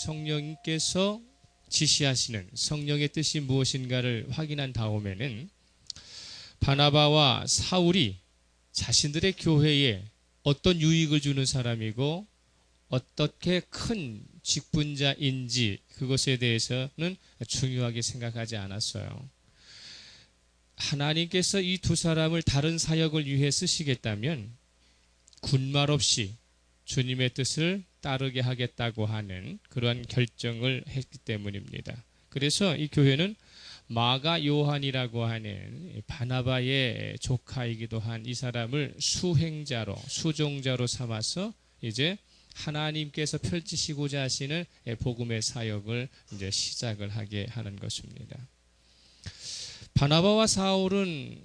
성령께서 지시하시는 성령의 뜻이 무엇인가를 확인한 다음에는 바나바와 사울이 자신들의 교회에 어떤 유익을 주는 사람이고 어떻게 큰 직분자인지 그것에 대해서는 중요하게 생각하지 않았어요. 하나님께서 이 두 사람을 다른 사역을 위해 쓰시겠다면 군말 없이 주님의 뜻을 따르게 하겠다고 하는 그러한 결정을 했기 때문입니다. 그래서 이 교회는 마가 요한이라고 하는 바나바의 조카이기도 한 이 사람을 수행자로, 수종자로 삼아서 이제 하나님께서 펼치시고자 하시는 복음의 사역을 이제 시작을 하게 하는 것입니다. 바나바와 사울은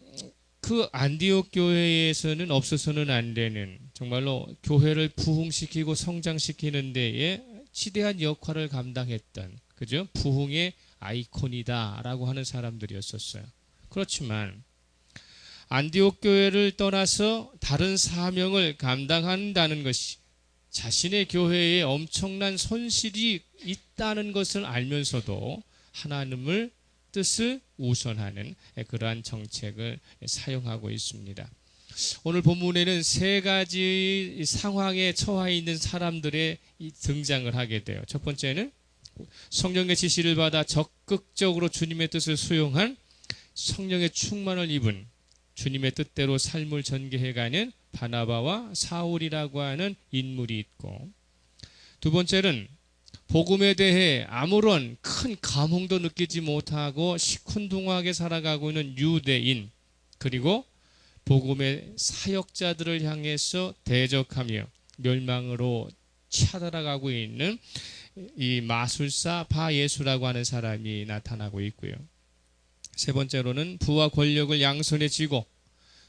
그 안디옥 교회에서는 없어서는 안 되는, 정말로 교회를 부흥시키고 성장시키는 데에 지대한 역할을 감당했던, 그죠? 부흥의 아이콘이다라고 하는 사람들이었었어요. 그렇지만 안디옥 교회를 떠나서 다른 사명을 감당한다는 것이 자신의 교회에 엄청난 손실이 있다는 것을 알면서도 하나님을 뜻을 우선하는 그러한 정책을 사용하고 있습니다. 오늘 본문에는 세 가지 상황에 처해 있는 사람들의 등장을 하게 돼요. 첫 번째는 성령의 지시를 받아 적극적으로 주님의 뜻을 수용한, 성령의 충만을 입은, 주님의 뜻대로 삶을 전개해가는 바나바와 사울이라고 하는 인물이 있고, 두 번째는 복음에 대해 아무런 큰 감흥도 느끼지 못하고 시큰둥하게 살아가고 있는 유대인, 그리고 복음의 사역자들을 향해서 대적하며 멸망으로 치달아가고 있는 이 마술사 바예수라고 하는 사람이 나타나고 있고요. 세 번째로는 부와 권력을 양손에 쥐고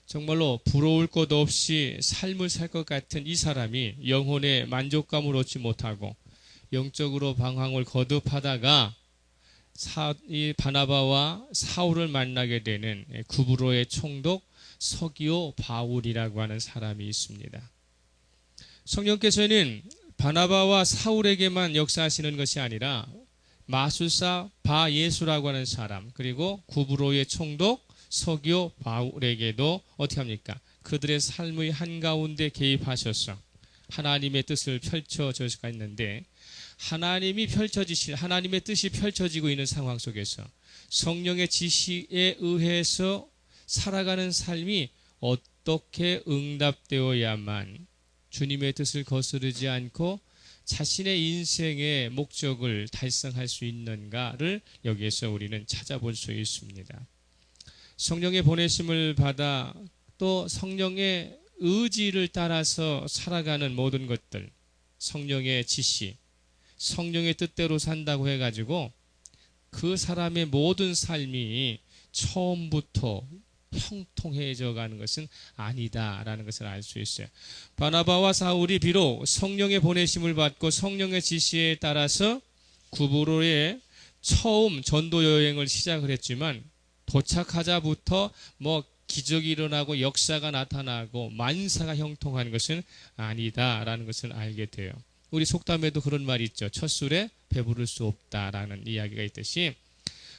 정말로 부러울 것 없이 삶을 살 것 같은 이 사람이 영혼의 만족감을 얻지 못하고 영적으로 방황을 거듭하다가 이 바나바와 사울을 만나게 되는 구브로의 총독 서기오 바울이라고 하는 사람이 있습니다. 성령께서는 바나바와 사울에게만 역사하시는 것이 아니라 마술사 바예수라고 하는 사람, 그리고 구브로의 총독 서기오 바울에게도 어떻게 합니까? 그들의 삶의 한가운데 개입하셔서 하나님의 뜻을 펼쳐질 수가 있는데, 하나님의 뜻이 펼쳐지고 있는 상황 속에서 성령의 지시에 의해서 살아가는 삶이 어떻게 응답되어야만 주님의 뜻을 거스르지 않고 자신의 인생의 목적을 달성할 수 있는가를 여기에서 우리는 찾아볼 수 있습니다. 성령의 보내심을 받아 또 성령의 의지를 따라서 살아가는 모든 것들, 성령의 지시, 성령의 뜻대로 산다고 해가지고 그 사람의 모든 삶이 처음부터 형통해져 가는 것은 아니다라는 것을 알 수 있어요. 바나바와 사울이 비록 성령의 보내심을 받고 성령의 지시에 따라서 구브로의 처음 전도 여행을 시작을 했지만 도착하자부터 기적이 일어나고 역사가 나타나고 만사가 형통한 것은 아니다라는 것을 알게 돼요. 우리 속담에도 그런 말이 있죠. 첫 술에 배부를 수 없다라는 이야기가 있듯이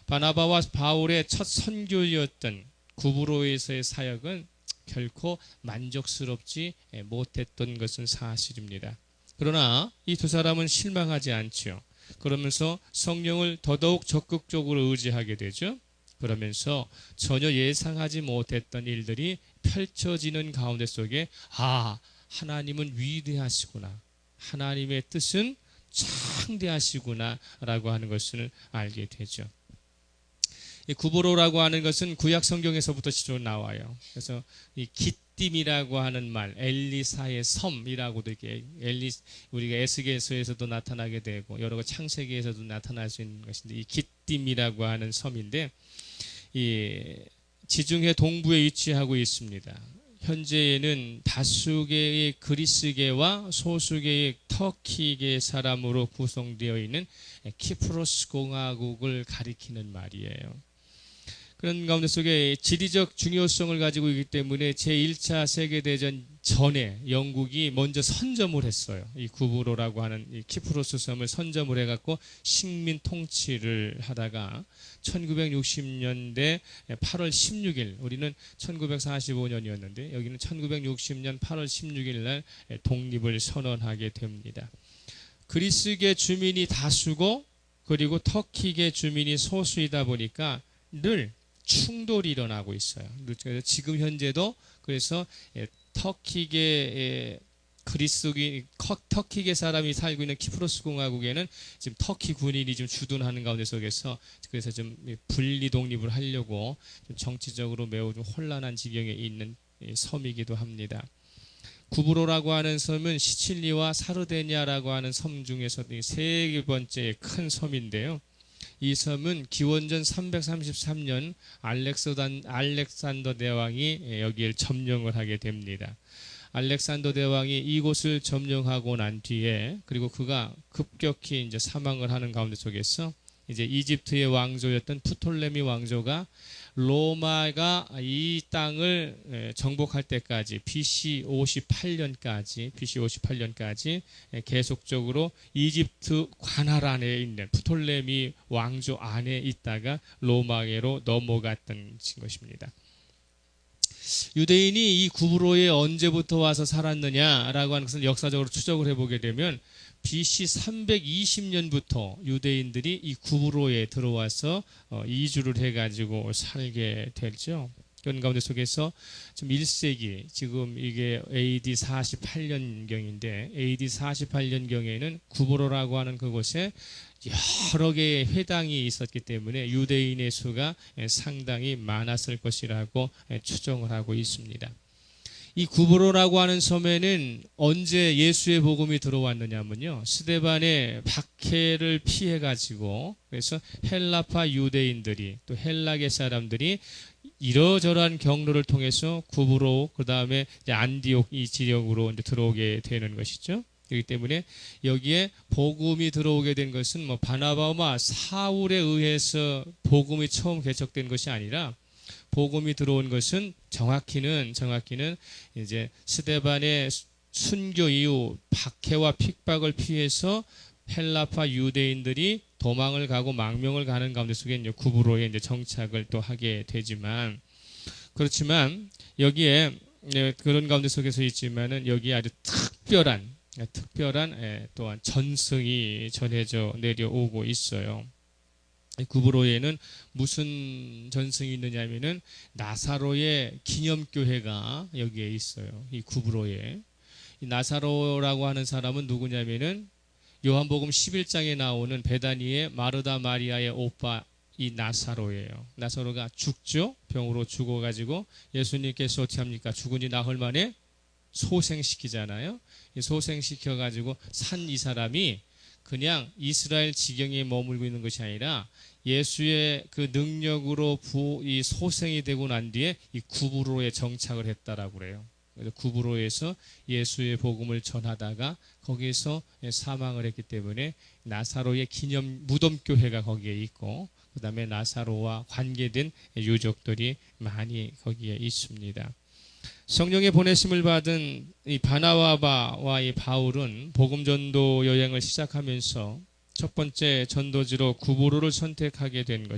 바나바와 바울의 첫 선교였던 구브로에서의 사역은 결코 만족스럽지 못했던 것은 사실입니다. 그러나 이 두 사람은 실망하지 않죠. 그러면서 성령을 더더욱 적극적으로 의지하게 되죠. 그러면서 전혀 예상하지 못했던 일들이 펼쳐지는 가운데 속에 하나님은 위대하시구나, 하나님의 뜻은 창대하시구나 라고 하는 것을 알게 되죠. 이 구브로라고 하는 것은 구약 성경에서부터 시로 나와요. 그래서 이 기띔이라고 하는 말, 엘리사의 섬이라고도 이렇게 우리가 에스겔서에서도 나타나게 되고 여러 창세기에서도 나타날 수 있는 것인데, 이 기띔이라고 하는 섬인데 이 지중해 동부에 위치하고 있습니다. 현재에는 다수개의 그리스계와 소수개의 터키계 사람으로 구성되어 있는 키프로스 공화국을 가리키는 말이에요. 그런 가운데 속에 지리적 중요성을 가지고 있기 때문에 제1차 세계대전 전에 영국이 먼저 선점을 했어요. 이 구브로라고 하는 이 키프로스 섬을 선점을 해갖고 식민 통치를 하다가 1960년대 8월 16일, 우리는 1945년이었는데 여기는 1960년 8월 16일 날 독립을 선언하게 됩니다. 그리스계 주민이 다수고 그리고 터키계 주민이 소수이다 보니까 늘 충돌이 일어나고 있어요. 그래서 지금 현재도 그래서 터키계 터키계 사람이 살고 있는 키프로스 공화국에는 지금 터키 군인이 좀 주둔하는 가운데 속에서 그래서 좀 분리 독립을 하려고 좀 정치적으로 매우 좀 혼란한 지경에 있는 섬이기도 합니다. 구브로라고 하는 섬은 시칠리와 사르데니아라고 하는 섬 중에서 세 번째 큰 섬인데요. 이 섬은 기원전 333년 알렉산더 대왕이 여기를 점령을 하게 됩니다. 알렉산더 대왕이 이곳을 점령하고 난 뒤에 그리고 그가 급격히 이제 사망을 하는 가운데 속에서 이제 이집트의 왕조였던 프톨레미 왕조가 로마가 이 땅을 정복할 때까지 BC 58년까지 계속적으로 이집트 관할 안에 있는 프톨레미 왕조 안에 있다가 로마계로 넘어갔던 것입니다. 유대인이 이 구브로에 언제부터 와서 살았느냐라고 하는 것을 역사적으로 추적을 해보게 되면 BC 320년부터 유대인들이 이 구브로에 들어와서 이주를 해가지고 살게 되죠. 그런 가운데 속에서 좀 1세기, 지금 이게 AD 48년경인데 AD 48년경에는 구브로라고 하는 그곳에 여러 개의 회당이 있었기 때문에 유대인의 수가 상당히 많았을 것이라고 추정을 하고 있습니다. 이 구브로라고 하는 섬에는 언제 예수의 복음이 들어왔느냐면요, 스데반의 박해를 피해 가지고 그래서 헬라파 유대인들이 또 헬라계 사람들이 이러저러한 경로를 통해서 구브로 그 다음에 안디옥 이 지역으로 이제 들어오게 되는 것이죠. 그렇기 때문에 여기에 복음이 들어오게 된 것은 뭐 바나바와 사울에 의해서 복음이 처음 개척된 것이 아니라 복음이 들어온 것은 정확히는 이제 스데반의 순교 이후 박해와 핍박을 피해서 헬라파 유대인들이 도망을 가고 망명을 가는 가운데 속에 이제 구브로에 이제 정착을 또 하게 되지만, 그렇지만 여기에 그런 가운데 속에서 있지만은 여기에 아주 특별한 또한 전승이 전해져 내려오고 있어요. 구브로에는 무슨 전승이 있느냐면은 나사로의 기념교회가 여기에 있어요. 이 구브로에. 이 나사로라고 하는 사람은 누구냐면은 요한복음 11장에 나오는 베다니의 마르다 마리아의 오빠 이 나사로예요. 나사로가 죽죠. 병으로 죽어가지고 예수님께서 어떻게 합니까? 죽으니 나흘 만에 소생시키잖아요. 소생시켜가지고 산 이 사람이 그냥 이스라엘 지경에 머물고 있는 것이 아니라 예수의 그 능력으로 이 소생이 되고 난 뒤에 이 구브로에 정착을 했다라고 그래요. 그래서 구브로에서 예수의 복음을 전하다가 거기에서 사망을 했기 때문에 나사로의 기념 무덤교회가 거기에 있고, 그 다음에 나사로와 관계된 유족들이 많이 거기에 있습니다. 성령의 보내심을 받은 이 바나바와 이 바울은 복음 전도 여행을 시작하면서 첫 번째 전도지로 구브로를 선택하게 된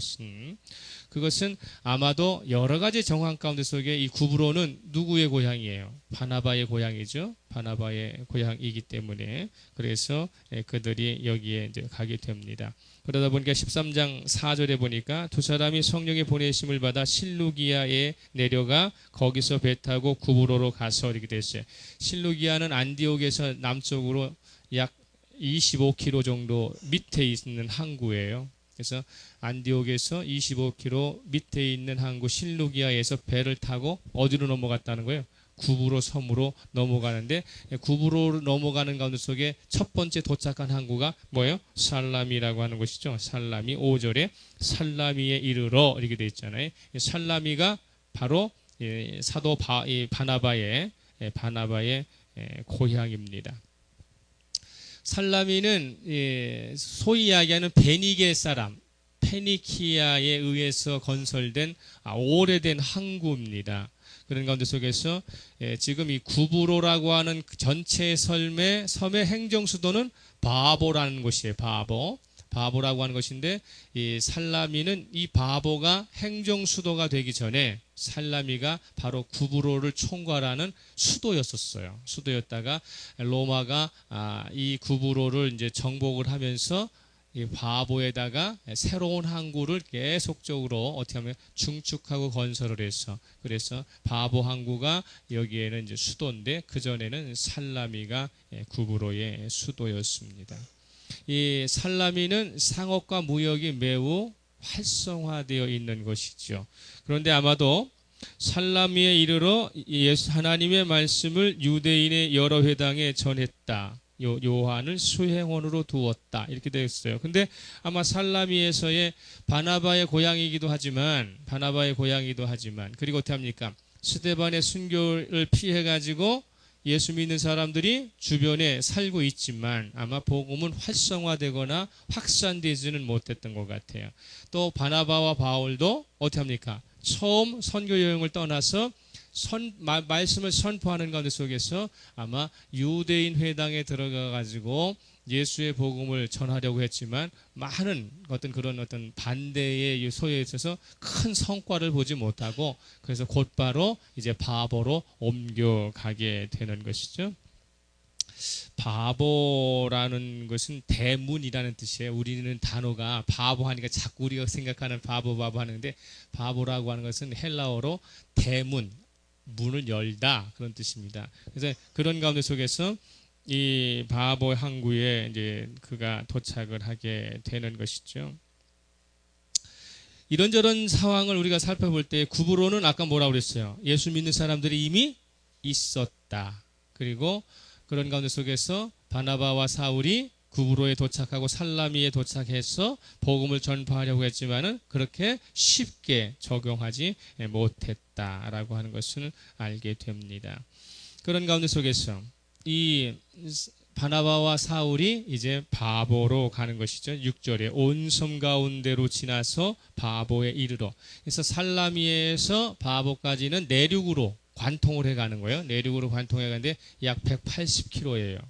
그것은 아마도 여러 가지 정황 가운데 속에 이 구브로는 누구의 고향이에요? 바나바의 고향이죠. 바나바의 고향이기 때문에 그래서 그들이 여기에 이제 가게 됩니다. 그러다 보니까 13장 4절에 보니까 두 사람이 성령의 보내심을 받아 실루기아에 내려가 거기서 배 타고 구브로로 가서 이렇게 됐어요. 실루기아는 안디옥에서 남쪽으로 약 25km 정도 밑에 있는 항구예요. 그래서 안디옥에서 25km 밑에 있는 항구 실루기아에서 배를 타고 어디로 넘어갔다는 거예요? 구브로 섬으로 넘어가는데, 구브로 넘어가는 가운데 속에 첫 번째 도착한 항구가 뭐예요? 살라미라고 하는 곳이죠. 살라미 5절에 살라미에 이르러 이렇게 되어 있잖아요. 살라미가 바로 사도 바나바의 고향입니다. 살라미는 소위 이야기하는 베니게 사람, 페니키아에 의해서 건설된 오래된 항구입니다. 그런 가운데 속에서 지금 이 구브로라고 하는 전체 섬의 행정 수도는 바보라는 곳이에요. 바보라고 하는 것인데, 이 살라미는 이 바보가 행정 수도가 되기 전에 살라미가 바로 구브로를 총괄하는 수도였었어요. 수도였다가 로마가 이 구브로를 이제 정복을 하면서 이 바보에다가 새로운 항구를 계속적으로 어떻게 하면 중축하고 건설을 해서, 그래서 바보 항구가 여기에는 이제 수도인데, 그 전에는 살라미가 구브로의 수도였습니다. 이 살라미는 상업과 무역이 매우 활성화되어 있는 것이죠. 그런데 아마도 살라미에 이르러 하나님의 말씀을 유대인의 여러 회당에 전했다. 요한을 수행원으로 두었다. 이렇게 되어 있어요. 근데 아마 살라미에서의 바나바의 고향이기도 하지만, 그리고 어떻게 합니까? 스데반의 순교를 피해가지고 예수 믿는 사람들이 주변에 살고 있지만 아마 복음은 활성화되거나 확산되지는 못했던 것 같아요. 또 바나바와 바울도 어떻게 합니까? 처음 선교 여행을 떠나서 말씀을 선포하는 가운데 속에서 아마 유대인 회당에 들어가 가지고 예수의 복음을 전하려고 했지만 많은 어떤 반대의 소요에 있어서 큰 성과를 보지 못하고, 그래서 곧바로 이제 바보로 옮겨가게 되는 것이죠. 바보라는 것은 대문이라는 뜻이에요. 우리는 단어가 바보 하니까 자꾸 우리가 생각하는 바보 하는데, 바보라고 하는 것은 헬라어로 대문, 문을 열다, 그런 뜻입니다. 그래서 그런 가운데 속에서 이 바보 항구에 이제 그가 도착을 하게 되는 것이죠. 이런저런 상황을 우리가 살펴볼 때 구브로는 아까 뭐라고 그랬어요? 예수 믿는 사람들이 이미 있었다. 그리고 그런 가운데 속에서 바나바와 사울이 구브로에 도착하고 살라미에 도착해서 복음을 전파하려고 했지만은 그렇게 쉽게 적용하지 못했다라고 하는 것을 알게 됩니다. 그런 가운데 속에서 이 바나바와 사울이 이제 바보로 가는 것이죠. 6절에 온 섬 가운데로 지나서 바보에 이르러. 그래서 살라미에서 바보까지는 내륙으로 관통을 해가는 거예요. 내륙으로 관통해 가는데 약 180km예요.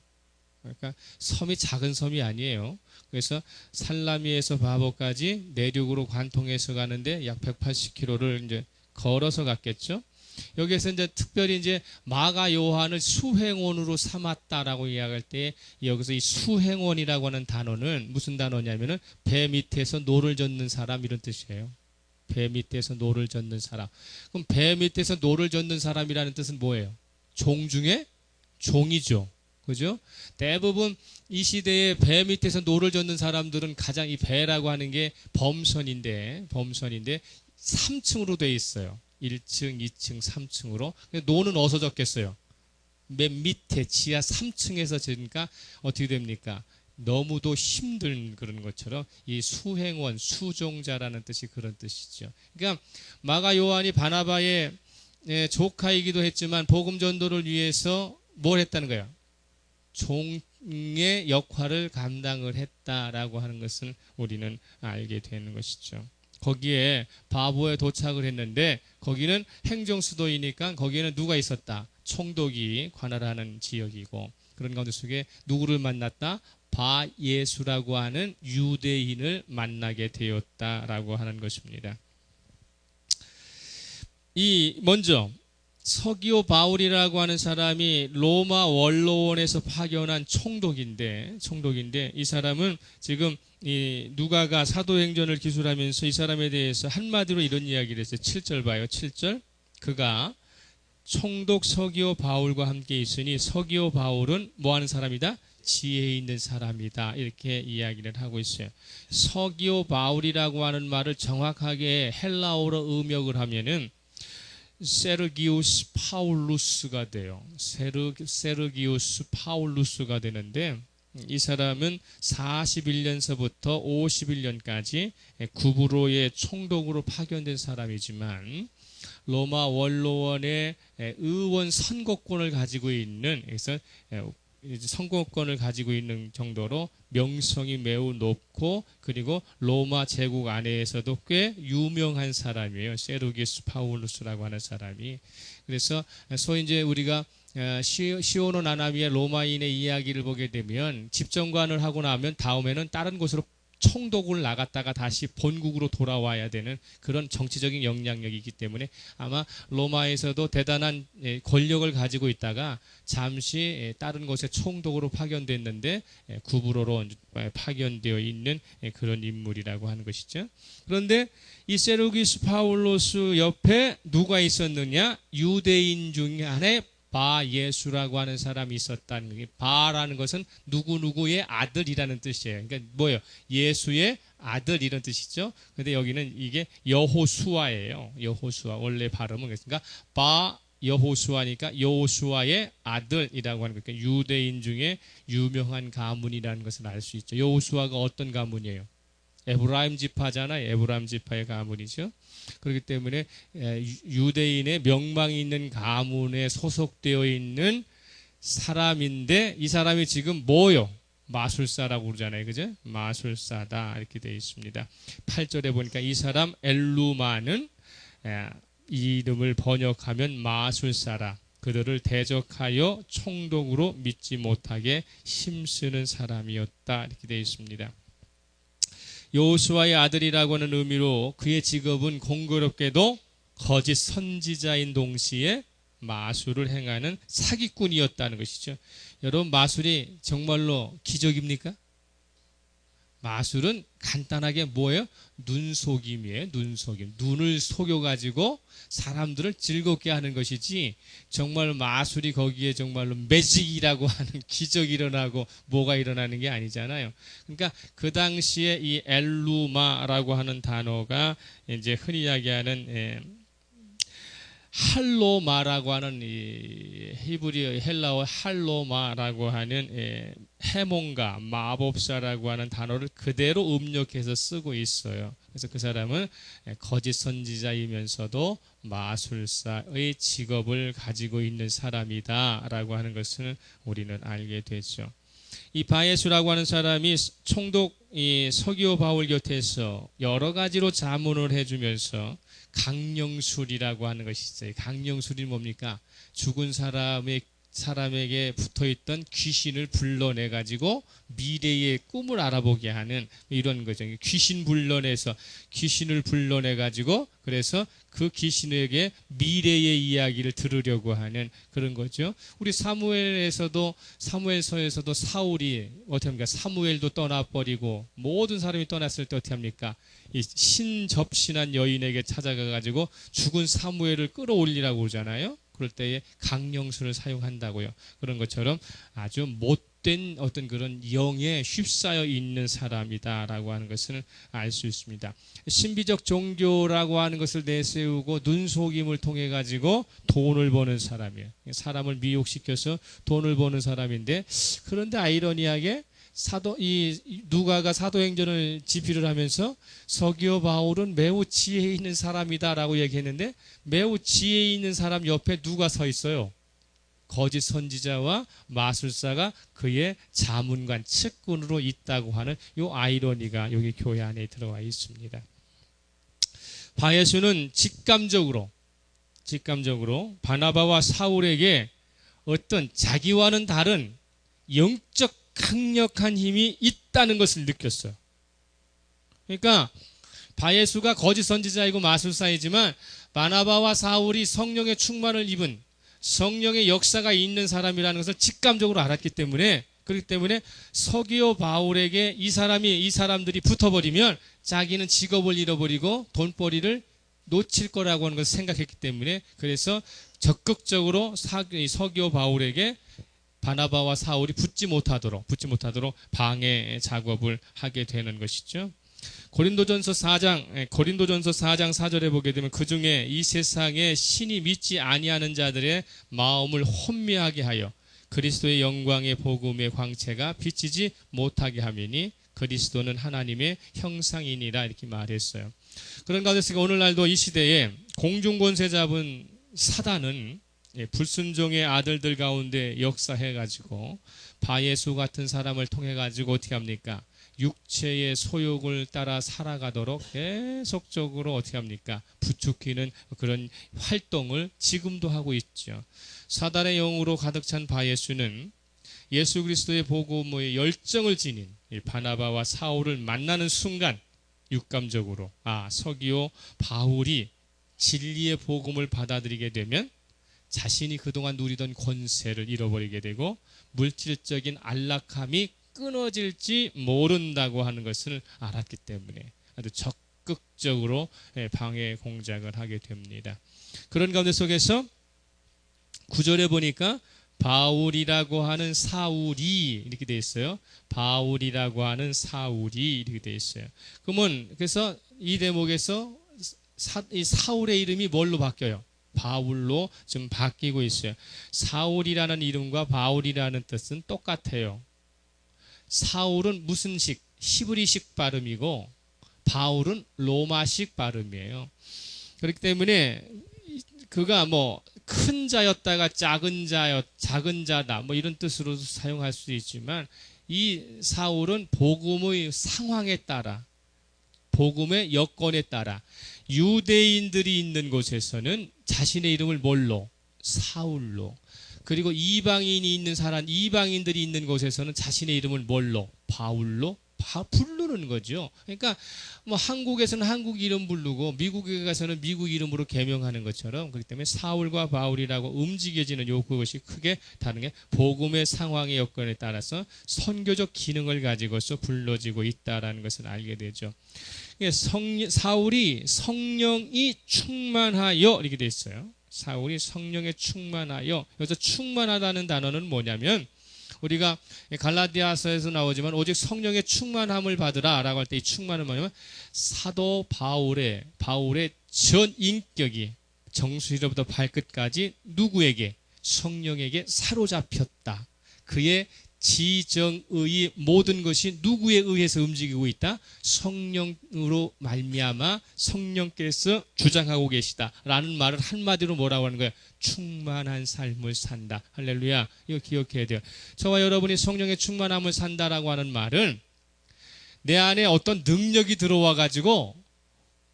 그러니까 섬이 작은 섬이 아니에요. 그래서 살라미에서 바보까지 내륙으로 관통해서 가는데 약 180km를 이제 걸어서 갔겠죠. 여기에서 이제 특별히 이제 마가 요한을 수행원으로 삼았다라고 이야기할 때, 여기서 이 수행원이라고 하는 단어는 무슨 단어냐면은 배 밑에서 노를 젓는 사람, 이런 뜻이에요. 배 밑에서 노를 젓는 사람. 그럼 배 밑에서 노를 젓는 사람이라는 뜻은 뭐예요? 종 중에 종이죠. 그죠? 대부분 이 시대에 배 밑에서 노를 젓는 사람들은 가장 이 배라고 하는 게 범선인데 3층으로 돼 있어요. 1층, 2층, 3층으로. 노는 어디서 젓겠어요? 맨 밑에 지하 3층에서 젓으니까 어떻게 됩니까? 너무도 힘든 그런 것처럼 이 수행원, 수종자라는 뜻이 그런 뜻이죠. 그러니까 마가 요한이 바나바의 조카이기도 했지만 복음 전도를 위해서 뭘 했다는 거예요? 종의 역할을 감당을 했다라고 하는 것을 우리는 알게 되는 것이죠. 거기에 바보에 도착을 했는데 거기는 행정수도이니까 거기에는 누가 있었다? 총독이 관할하는 지역이고, 그런 가운데 속에 누구를 만났다? 바예수라고 하는 유대인을 만나게 되었다라고 하는 것입니다. 먼저 서기오 바울이라고 하는 사람이 로마 원로원에서 파견한 총독인데 이 사람은 지금 이 누가가 사도행전을 기술하면서 이 사람에 대해서 한마디로 이런 이야기를 했어요. 7절 봐요. 7절. 그가 총독 서기오 바울과 함께 있으니 서기오 바울은 뭐 하는 사람이다? 지혜 있는 사람이다. 이렇게 이야기를 하고 있어요. 서기오 바울이라고 하는 말을 정확하게 헬라어로 음역을 하면은 세르기우스 파울루스가 돼요. 세르기우스 파울루스가 되는데, 이 사람은 41년서부터 51년까지 구브로의 총독으로 파견된 사람이지만 로마 원로원의 의원 선거권을 가지고 있는, 그래서 이제 선거권을 가지고 있는 정도로 명성이 매우 높고 그리고 로마 제국 안에서도 꽤 유명한 사람이에요. 세르기우스 파울루스라고 하는 사람이. 그래서 소위 이제 우리가 시오노 나나미의 로마인의 이야기를 보게 되면 집정관을 하고 나면 다음에는 다른 곳으로 총독을 나갔다가 다시 본국으로 돌아와야 되는 그런 정치적인 영향력이 있기 때문에 아마 로마에서도 대단한 권력을 가지고 있다가 잠시 다른 곳에 총독으로 파견됐는데 구부로로 파견되어 있는 그런 인물이라고 하는 것이죠. 그런데 이 세르기우스 파울로스 옆에 누가 있었느냐? 유대인 중에 하나의 바 예수라고 하는 사람이 있었다는 게, 바라는 것은 누구누구의 아들이라는 뜻이에요. 그러니까 뭐예요? 예수의 아들 이런 뜻이죠. 근데 여기는 이게 여호수아예요. 여호수아. 원래 발음은 그러니까 바 여호수아니까 여호수아의 아들이라고 하는 거예요. 그러니까 유대인 중에 유명한 가문이라는 것을 알 수 있죠. 여호수아가 어떤 가문이에요? 에브라임 지파잖아요. 에브라임 지파의 가문이죠. 그렇기 때문에 유대인의 명망이 있는 가문에 소속되어 있는 사람인데 이 사람이 지금 뭐요? 마술사라고 그러잖아요. 그죠? 마술사다 이렇게 되어 있습니다. 8절에 보니까 이 사람 엘루마는 이 이름을 번역하면 마술사라. 그들을 대적하여 총독으로 믿지 못하게 힘쓰는 사람이었다 이렇게 되어 있습니다. 여호수아의 아들이라고 하는 의미로 그의 직업은 공교롭게도 거짓 선지자인 동시에 마술을 행하는 사기꾼이었다는 것이죠. 여러분 마술이 정말로 기적입니까? 마술은 간단하게 뭐예요? 눈속임이에요. 눈속임. 눈을 속여가지고 사람들을 즐겁게 하는 것이지 정말 마술이 거기에 정말로 매직이라고 하는 기적이 일어나고 뭐가 일어나는 게 아니잖아요. 그러니까 그 당시에 이 엘루마라고 하는 단어가 이제 흔히 이야기하는 할로마라고 하는 이 히브리 헬라어 할로마라고 하는 해몽가 마법사라고 하는 단어를 그대로 음력해서 쓰고 있어요. 그래서 그 사람은 거짓 선지자이면서도 마술사의 직업을 가지고 있는 사람이다라고 하는 것을 우리는 알게 되죠. 이 바예수라고 하는 사람이 총독 이 서기오 바울 곁에서 여러 가지로 자문을 해주면서 강령술이라고 하는 것이 있어요. 강령술이 뭡니까? 죽은 사람에게 붙어있던 귀신을 불러내가지고 미래의 꿈을 알아보게 하는 이런 거죠. 귀신을 불러내가지고 그래서 그 귀신에게 미래의 이야기를 들으려고 하는 그런 거죠. 우리 사무엘서에서도 사울이 어떻게 합니까? 사무엘도 떠나버리고 모든 사람이 떠났을 때 어떻게 합니까? 이 신접신한 여인에게 찾아가가지고 죽은 사무엘을 끌어올리라고 그러잖아요. 그럴 때에 강령술을 사용한다고요. 그런 것처럼 아주 못된 어떤 그런 영에 휩싸여 있는 사람이다라고 하는 것을 알 수 있습니다. 신비적 종교라고 하는 것을 내세우고 눈속임을 통해 가지고 돈을 버는 사람이에요. 사람을 미혹시켜서 돈을 버는 사람인데 그런데 아이러니하게 누가가 사도행전을 집필을 하면서 서기오 바울은 매우 지혜 있는 사람이다라고 얘기했는데 매우 지혜 있는 사람 옆에 누가 서 있어요? 거짓 선지자와 마술사가 그의 자문관 측근으로 있다고 하는 이 아이러니가 여기 교회 안에 들어와 있습니다. 바예수는 직감적으로 바나바와 사울에게 어떤 자기와는 다른 영적 강력한 힘이 있다는 것을 느꼈어요. 그러니까 바예수가 거짓 선지자이고 마술사이지만 바나바와 사울이 성령의 충만을 입은 성령의 역사가 있는 사람이라는 것을 직감적으로 알았기 때문에 그렇기 때문에 서기오 바울에게 이 사람들이 붙어버리면 자기는 직업을 잃어버리고 돈벌이를 놓칠 거라고 하는 것을 생각했기 때문에 그래서 적극적으로 서기오 바울에게 바나바와 사울이 붙지 못하도록 방해 작업을 하게 되는 것이죠. 고린도전서 4장 4절에 보게 되면 그 중에 이 세상에 신이 믿지 아니하는 자들의 마음을 혼미하게 하여 그리스도의 영광의 복음의 광채가 비치지 못하게 하미니 그리스도는 하나님의 형상이니라 이렇게 말했어요. 그런 가운데서 오늘날도 이 시대에 공중권세 잡은 사단은 불순종의 아들들 가운데 역사해가지고 바예수 같은 사람을 통해가지고 어떻게 합니까? 육체의 소욕을 따라 살아가도록 계속적으로 어떻게 합니까? 부추기는 그런 활동을 지금도 하고 있죠. 사단의 영으로 가득 찬 바예수는 예수 그리스도의 복음의 열정을 지닌 바나바와 사울을 만나는 순간 육감적으로 서기오 바울이 진리의 복음을 받아들이게 되면 자신이 그동안 누리던 권세를 잃어버리게 되고 물질적인 안락함이 끊어질지 모른다고 하는 것을 알았기 때문에 아주 적극적으로 방해 공작을 하게 됩니다. 그런 가운데 속에서 9절에 보니까 바울이라고 하는 사울이 이렇게 되어 있어요. 바울이라고 하는 사울이 이렇게 되어 있어요. 그러면 그래서 이 대목에서 이 사울의 이름이 뭘로 바뀌어요? 바울로 좀 바뀌고 있어요. 사울이라는 이름과 바울이라는 뜻은 똑같아요. 사울은 무슨 식? 히브리식 발음이고 바울은 로마식 발음이에요. 그렇기 때문에 그가 뭐 큰 자였다가 작은 자다 뭐 이런 뜻으로 사용할 수 있지만 이 사울은 복음의 상황에 따라 복음의 여건에 따라 유대인들이 있는 곳에서는 자신의 이름을 뭘로? 사울로. 그리고 이방인이 있는 이방인들이 있는 곳에서는 자신의 이름을 뭘로? 바울로 부르는 거죠. 그러니까 뭐 한국에서는 한국 이름 부르고 미국에 가서는 미국 이름으로 개명하는 것처럼 그렇기 때문에 사울과 바울이라고 움직여지는 그것이 크게 다른 게 복음의 상황의 여건에 따라서 선교적 기능을 가지고서 불러지고 있다라는 것을 알게 되죠. 사울이 성령이 충만하여 이렇게 되어 있어요. 사울이 성령에 충만하여. 여기서 충만하다는 단어는 뭐냐면 우리가 갈라디아서에서 나오지만 오직 성령의 충만함을 받으라 라고 할 때 이 충만은 뭐냐면 사도 바울의 전 인격이 정수리로부터 발끝까지 누구에게? 성령에게 사로잡혔다. 그의 지정의 모든 것이 누구에 의해서 움직이고 있다? 성령으로 말미암아 성령께서 주장하고 계시다라는 말을 한마디로 뭐라고 하는 거예요? 충만한 삶을 산다. 할렐루야. 이거 기억해야 돼요. 저와 여러분이 성령의 충만함을 산다라고 하는 말은 내 안에 어떤 능력이 들어와 가지고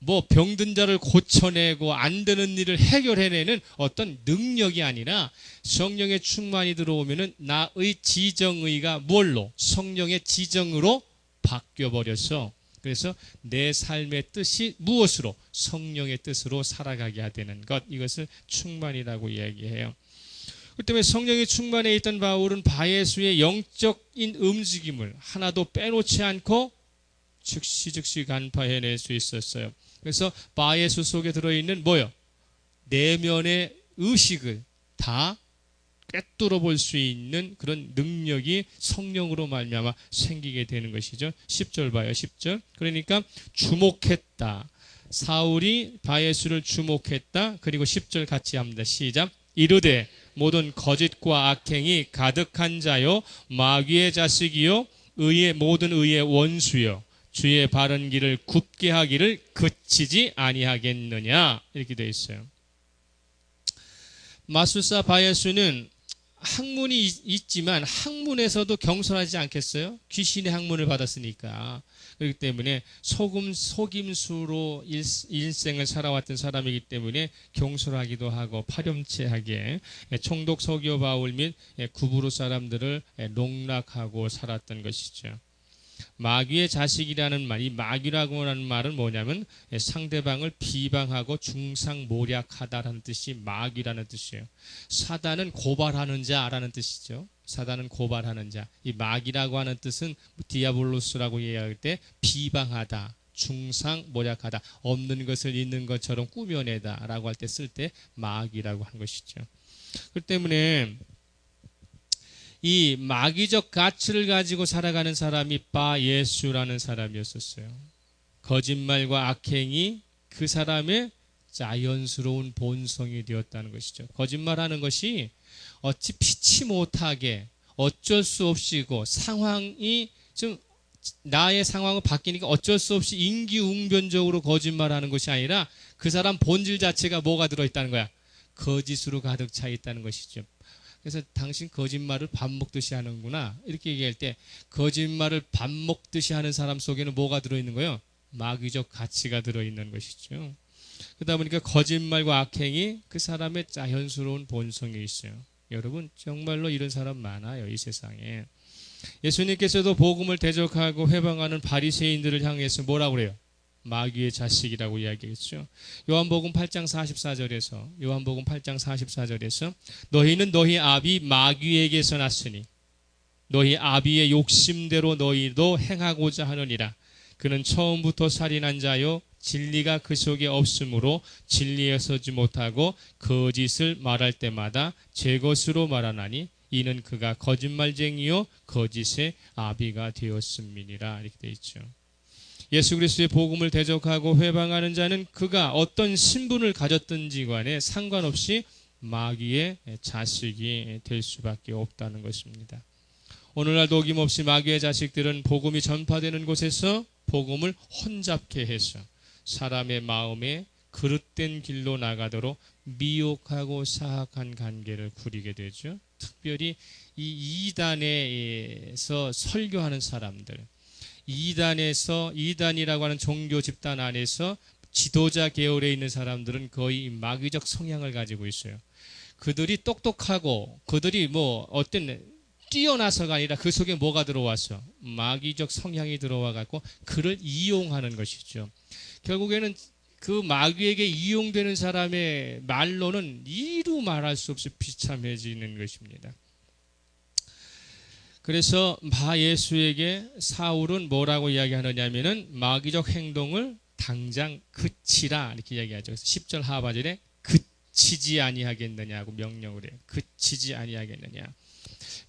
뭐 병든 자를 고쳐내고 안 되는 일을 해결해내는 어떤 능력이 아니라 성령의 충만이 들어오면은 나의 지정의가 뭘로? 성령의 지정으로 바뀌어버려서 그래서 내 삶의 뜻이 무엇으로? 성령의 뜻으로 살아가게 되는 것. 이것을 충만이라고 이야기해요. 그 때문에 성령의 충만에 있던 바울은 바예수의 영적인 움직임을 하나도 빼놓지 않고 즉시 간파해낼 수 있었어요. 그래서 바예수 속에 들어있는 뭐요? 내면의 의식을 다 꿰뚫어 볼 수 있는 그런 능력이 성령으로 말미암아 생기게 되는 것이죠. 10절 봐요. 10절. 그러니까 주목했다. 사울이 바예수를 주목했다. 그리고 10절 같이 합니다. 시작. 이르되 모든 거짓과 악행이 가득한 자요 마귀의 자식이요 모든 의의 원수요 주의 바른 길을 굽게 하기를 그치지 아니하겠느냐 이렇게 되어 있어요. 마술사 바예수는 학문이 있지만 학문에서도 경솔하지 않겠어요? 귀신의 학문을 받았으니까. 그렇기 때문에 속임수로 일생을 살아왔던 사람이기 때문에 경솔하기도 하고 파렴치하게 총독 서기오 바울 및 구부로 사람들을 농락하고 살았던 것이죠. 마귀의 자식이라는 말, 이 마귀라고 하는 말은 뭐냐면 상대방을 비방하고 중상모략하다라는 뜻이 마귀라는 뜻이에요. 사단은 고발하는 자라는 뜻이죠. 사단은 고발하는 자. 이 마귀라고 하는 뜻은 디아볼로스라고 이야기할 때 비방하다, 중상모략하다, 없는 것을 있는 것처럼 꾸며내다라고 할 때 쓸 때 마귀라고 하는 것이죠. 그렇기 때문에 이 마귀적 가치를 가지고 살아가는 사람이 바예수라는 사람이었었어요. 거짓말과 악행이 그 사람의 자연스러운 본성이 되었다는 것이죠. 거짓말하는 것이 어찌 피치 못하게 어쩔 수 없이고 상황이 좀 나의 상황은 바뀌니까 어쩔 수 없이 임기응변적으로 거짓말하는 것이 아니라 그 사람 본질 자체가 뭐가 들어있다는 거야? 거짓으로 가득 차 있다는 것이죠. 그래서 당신 거짓말을 밥 먹듯이 하는구나 이렇게 얘기할 때 거짓말을 밥 먹듯이 하는 사람 속에는 뭐가 들어있는 거예요? 마귀적 가치가 들어있는 것이죠. 그러다 보니까 거짓말과 악행이 그 사람의 자연스러운 본성에 있어요. 여러분 정말로 이런 사람 많아요, 이 세상에. 예수님께서도 복음을 대적하고 회방하는 바리새인들을 향해서 뭐라고 그래요? 마귀의 자식이라고 이야기했죠. 요한복음 8장 44절에서 너희는 너희 아비 마귀에게서 났으니 너희 아비의 욕심대로 너희도 행하고자 하느니라. 그는 처음부터 살인한 자요 진리가 그 속에 없으므로 진리에 서지 못하고 거짓을 말할 때마다 제 것으로 말하나니 이는 그가 거짓말쟁이요 거짓의 아비가 되었음이니라. 이렇게 되어 있죠. 예수 그리스도의 복음을 대적하고 회방하는 자는 그가 어떤 신분을 가졌든지 간에 상관없이 마귀의 자식이 될 수밖에 없다는 것입니다. 오늘날도 어김없이 마귀의 자식들은 복음이 전파되는 곳에서 복음을 혼잡케 해서 사람의 마음에 그릇된 길로 나가도록 미혹하고 사악한 관계를 구리게 되죠. 특별히 이 이단에서 설교하는 사람들, 이단이라고 하는 종교 집단 안에서 지도자 계열에 있는 사람들은 거의 마귀적 성향을 가지고 있어요. 그들이 똑똑하고 그들이 뛰어나서가 아니라 그 속에 뭐가 들어왔어? 마귀적 성향이 들어와 갖고 그를 이용하는 것이죠. 결국에는 그 마귀에게 이용되는 사람의 말로는 이루 말할 수 없이 비참해지는 것입니다. 그래서 바 예수에게 사울은 뭐라고 이야기하느냐면은 마귀적 행동을 당장 그치라 이렇게 이야기하죠. 그래서 10절 하반절에 그치지 아니하겠느냐고 명령을 해요. 그치지 아니하겠느냐.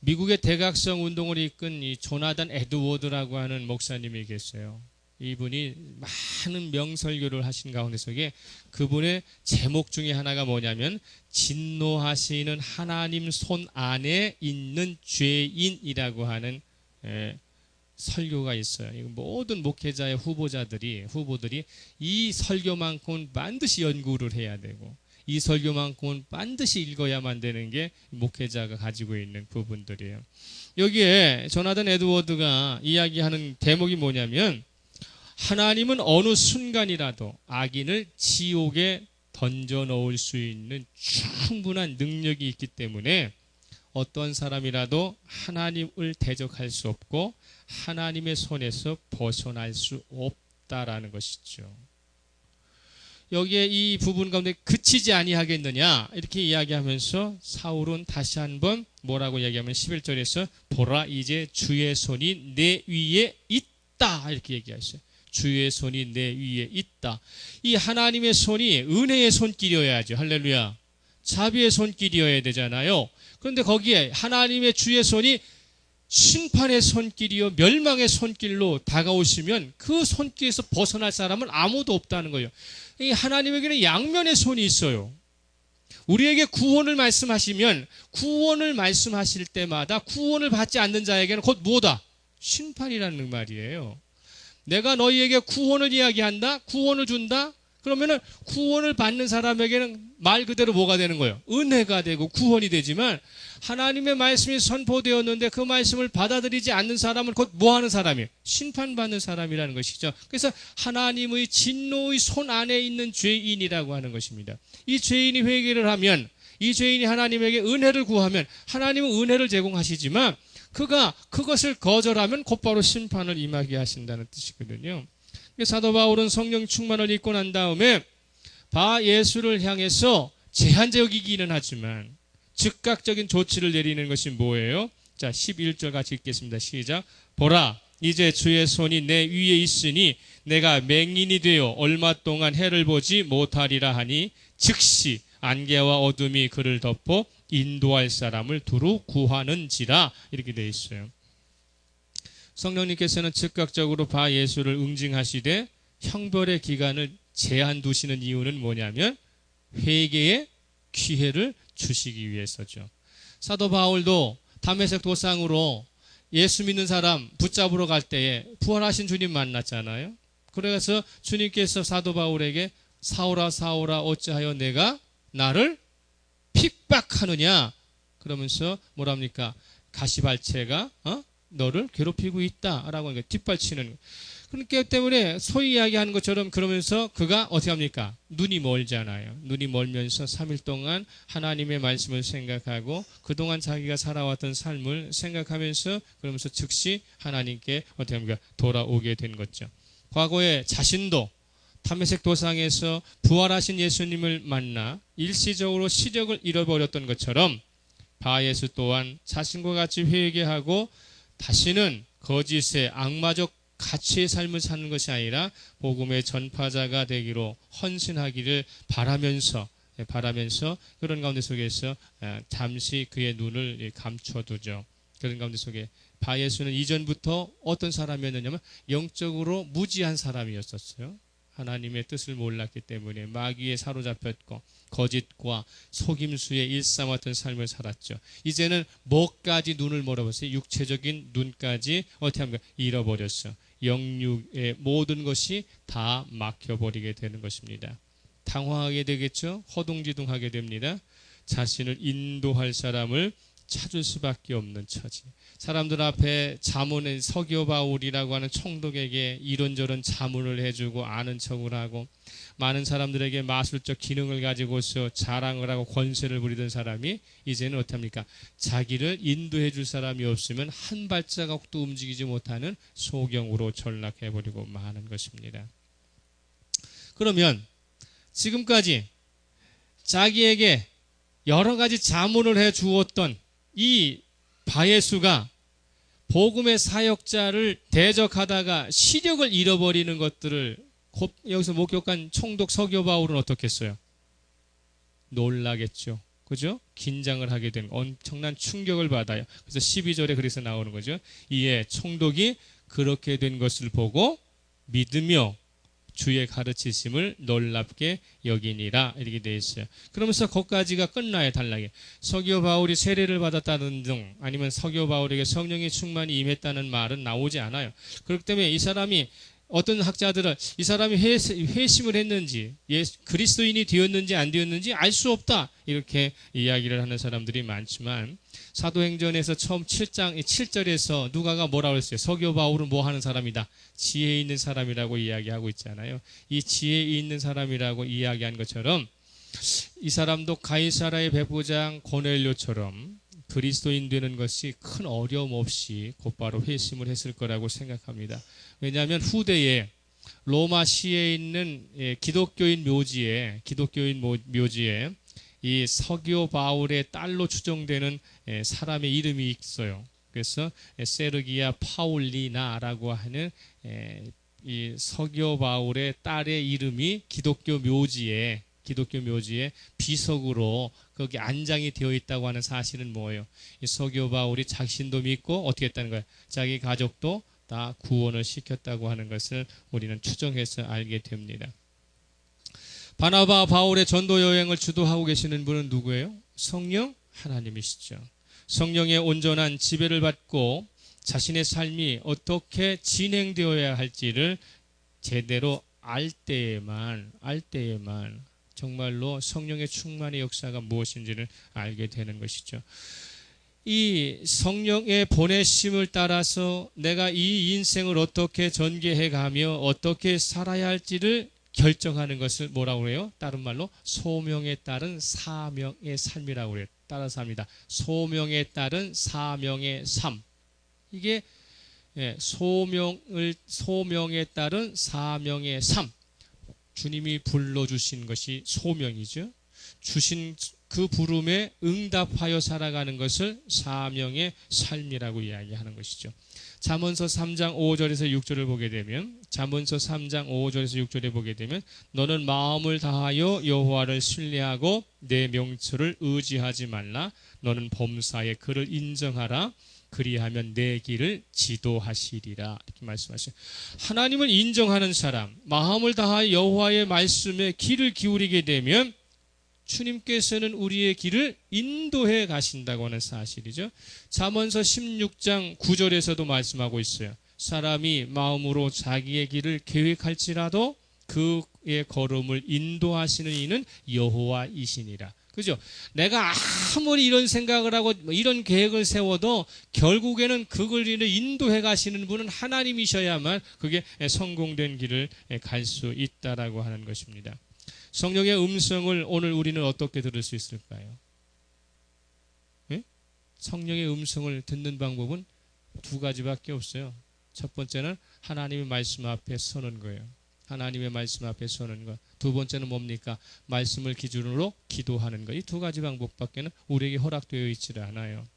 미국의 대각성 운동을 이끈 이 조나단 에드워드라고 하는 목사님이 계세요. 이분이 많은 명설교를 하신 가운데 속에 그분의 제목 중에 하나가 뭐냐면 진노하시는 하나님 손 안에 있는 죄인이라고 하는 설교가 있어요. 모든 목회자의 후보들이 이 설교만큼은 반드시 연구를 해야 되고 이 설교만큼은 반드시 읽어야만 되는 게 목회자가 가지고 있는 부분들이에요. 여기에 조나단 에드워드가 이야기하는 대목이 뭐냐면 하나님은 어느 순간이라도 악인을 지옥에 던져 넣을 수 있는 충분한 능력이 있기 때문에 어떤 사람이라도 하나님을 대적할 수 없고 하나님의 손에서 벗어날 수 없다라는 것이죠. 여기에 이 부분 가운데 그치지 아니하겠느냐 이렇게 이야기하면서 사울은 다시 한번 뭐라고 이야기하면 11절에서 보라 이제 주의 손이 내 위에 있다 이렇게 얘기하셨어요. 주의 손이 내 위에 있다. 이 하나님의 손이 은혜의 손길이어야죠. 할렐루야. 자비의 손길이어야 되잖아요. 그런데 거기에 하나님의 주의 손이 심판의 손길이요 멸망의 손길로 다가오시면 그 손길에서 벗어날 사람은 아무도 없다는 거예요. 이 하나님에게는 양면의 손이 있어요. 우리에게 구원을 말씀하시면 구원을 말씀하실 때마다 구원을 받지 않는 자에게는 곧 뭐다? 심판이라는 말이에요. 내가 너희에게 구원을 이야기한다? 구원을 준다? 그러면은 구원을 받는 사람에게는 말 그대로 뭐가 되는 거예요? 은혜가 되고 구원이 되지만 하나님의 말씀이 선포되었는데 그 말씀을 받아들이지 않는 사람은 곧 뭐하는 사람이에요? 심판받는 사람이라는 것이죠. 그래서 하나님의 진노의 손 안에 있는 죄인이라고 하는 것입니다. 이 죄인이 회개를 하면 이 죄인이 하나님에게 은혜를 구하면 하나님은 은혜를 제공하시지만 그가 그것을 거절하면 곧바로 심판을 임하게 하신다는 뜻이거든요. 사도 바울은 성령 충만을 입고 난 다음에 바 예수를 향해서 제한적이기는 하지만 즉각적인 조치를 내리는 것이 뭐예요? 자, 11절 같이 읽겠습니다. 시작. 보라, 이제 주의 손이 내 위에 있으니 내가 맹인이 되어 얼마 동안 해를 보지 못하리라 하니 즉시 안개와 어둠이 그를 덮어 인도할 사람을 두루 구하는지라 이렇게 되어 있어요. 성령님께서는 즉각적으로 바 예수를 응징하시되 형벌의 기간을 제한 두시는 이유는 뭐냐면 회개의 기회를 주시기 위해서죠. 사도 바울도 다메섹 도상으로 예수 믿는 사람 붙잡으러 갈 때에 부활하신 주님 만났잖아요. 그래서 주님께서 사도 바울에게 사울아 사울아 어찌하여 내가 나를 핍박하느냐? 그러면서 뭐랍니까? 가시발채가 너를 괴롭히고 있다라고 하는 거, 뒷발치는 거. 그렇기 때문에 소위 이야기하는 것처럼 그러면서 그가 어떻게 합니까? 눈이 멀잖아요. 눈이 멀면서 3일 동안 하나님의 말씀을 생각하고 그동안 자기가 살아왔던 삶을 생각하면서 그러면서 즉시 하나님께 어떻게 합니까? 돌아오게 된 거죠. 과거에 자신도 다메섹 도상에서 부활하신 예수님을 만나 일시적으로 시력을 잃어버렸던 것처럼 바예수 또한 자신과 같이 회개하고 다시는 거짓의 악마적 가치의 삶을 사는 것이 아니라 복음의 전파자가 되기로 헌신하기를 바라면서 그런 가운데 속에서 잠시 그의 눈을 감춰두죠. 그런 가운데 속에 바예수는 이전부터 어떤 사람이었느냐면 영적으로 무지한 사람이었었어요. 하나님의 뜻을 몰랐기 때문에 마귀에 사로잡혔고 거짓과 속임수에 일삼았던 삶을 살았죠. 이제는 뭐까지 눈을 멀어버렸어요. 육체적인 눈까지 어떻게 합니까? 잃어버렸어. 영육의 모든 것이 다 막혀버리게 되는 것입니다. 당황하게 되겠죠. 허둥지둥하게 됩니다. 자신을 인도할 사람을 찾을 수밖에 없는 처지. 사람들 앞에 자문의 서기오 바울이라고 하는 총독에게 이런저런 자문을 해주고 아는 척을 하고 많은 사람들에게 마술적 기능을 가지고서 자랑을 하고 권세를 부리던 사람이 이제는 어떻습니까? 자기를 인도해 줄 사람이 없으면 한 발자국도 움직이지 못하는 소경으로 전락해버리고 마는 것입니다. 그러면 지금까지 자기에게 여러 가지 자문을 해 주었던 이 바예수가 복음의 사역자를 대적하다가 시력을 잃어버리는 것들을 여기서 목격한 총독 서기오 바울은 어떻겠어요? 놀라겠죠. 그죠? 긴장을 하게 되는 엄청난 충격을 받아요. 그래서 12절에 그래서 나오는 거죠. 이에 총독이 그렇게 된 것을 보고 믿으며 주의 가르치심을 놀랍게 여기니라 이렇게 되어 있어요. 그러면서 거기까지가 끝나요. 단락에 서기오 바울이 세례를 받았다는 등 아니면 서기오 바울에게 성령의 충만이 임했다는 말은 나오지 않아요. 그렇기 때문에 이 사람이 어떤 학자들은 이 사람이 회심을 했는지 그리스도인이 되었는지 안 되었는지 알 수 없다 이렇게 이야기를 하는 사람들이 많지만 사도행전에서 처음 7절에서 누가가 뭐라고 했어요? 서기오 바울은 뭐 하는 사람이다? 지혜 있는 사람이라고 이야기하고 있잖아요. 이 지혜 있는 사람이라고 이야기한 것처럼 이 사람도 가이사라의 백부장 고넬료처럼 그리스도인 되는 것이 큰 어려움 없이 곧바로 회심을 했을 거라고 생각합니다. 왜냐하면 후대에 로마시에 있는 기독교인 묘지에 이 서기오 바울의 딸로 추정되는 사람의 이름이 있어요. 그래서 세르기아 파울리나라고 하는 이 서기오 바울의 딸의 이름이 기독교 묘지에 비석으로 거기 안장이 되어 있다고 하는 사실은 뭐예요? 이 서기오 바울이 자신도 믿고 어떻게 했다는 거예요? 자기 가족도 다 구원을 시켰다고 하는 것을 우리는 추정해서 알게 됩니다. 바나바 바울의 전도 여행을 주도하고 계시는 분은 누구예요? 성령 하나님이시죠. 성령의 온전한 지배를 받고 자신의 삶이 어떻게 진행되어야 할지를 제대로 알 때에만 정말로 성령의 충만의 역사가 무엇인지를 알게 되는 것이죠. 이 성령의 보내심을 따라서 내가 이 인생을 어떻게 전개해 가며 어떻게 살아야 할지를 결정하는 것을 뭐라고 해요? 다른 말로 소명에 따른 사명의 삶이라고 해요. 따라서 합니다. 소명에 따른 사명의 삶. 이게 소명에 따른 사명의 삶. 주님이 불러주신 것이 소명이죠. 주신 그 부름에 응답하여 살아가는 것을 사명의 삶이라고 이야기하는 것이죠. 잠언서 3장 5절에서 6절을 보게 되면 너는 마음을 다하여 여호와를 신뢰하고 내 명철을 의지하지 말라. 너는 범사에 그를 인정하라. 그리하면 내 길을 지도하시리라. 이렇게 말씀하셔요. 하나님을 인정하는 사람, 마음을 다하여 여호와의 말씀에 귀를 기울이게 되면 주님께서는 우리의 길을 인도해 가신다고 하는 사실이죠. 잠언서 16장 9절에서도 말씀하고 있어요. 사람이 마음으로 자기의 길을 계획할지라도 그의 걸음을 인도하시는 이는 여호와이시니라. 그죠? 내가 아무리 이런 생각을 하고 이런 계획을 세워도 결국에는 그걸 인도해 가시는 분은 하나님이셔야만 그게 성공된 길을 갈 수 있다라고 하는 것입니다. 성령의 음성을 오늘 우리는 어떻게 들을 수 있을까요? 예? 성령의 음성을 듣는 방법은 두 가지밖에 없어요. 첫 번째는 하나님의 말씀 앞에 서는 거예요. 하나님의 말씀 앞에 서는 것. 두 번째는 뭡니까? 말씀을 기준으로 기도하는 것. 이 두 가지 방법밖에는 우리에게 허락되어 있지 않아요.